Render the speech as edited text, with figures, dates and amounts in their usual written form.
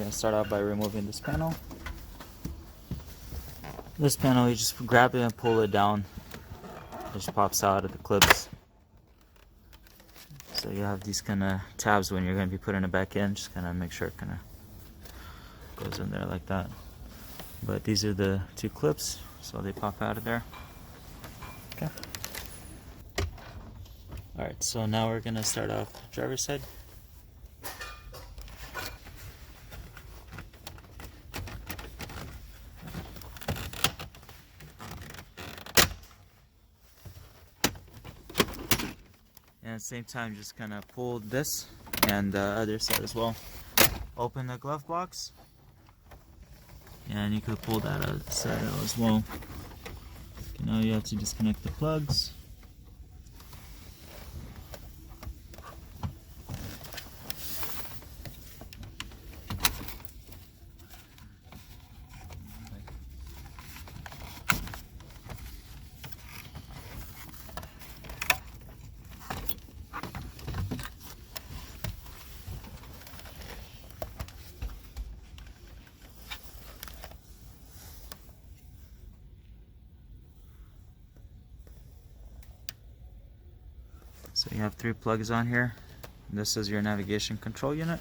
going to start out by removing this panel. This panel, you just grab it and pull it down. It just pops out of the clips. So you have these kind of tabs when you're going to be putting it back in. Just kind of make sure it kind of goes in there like that. But these are the two clips, so they pop out of there. Okay. Alright, so now we're going to start off driver's side. And at the same time, just kind of pull this and the other side as well. Open the glove box, and you could pull that side out as well. Okay, now you have to disconnect the plugs. So you have 3 plugs on here. This is your navigation control unit.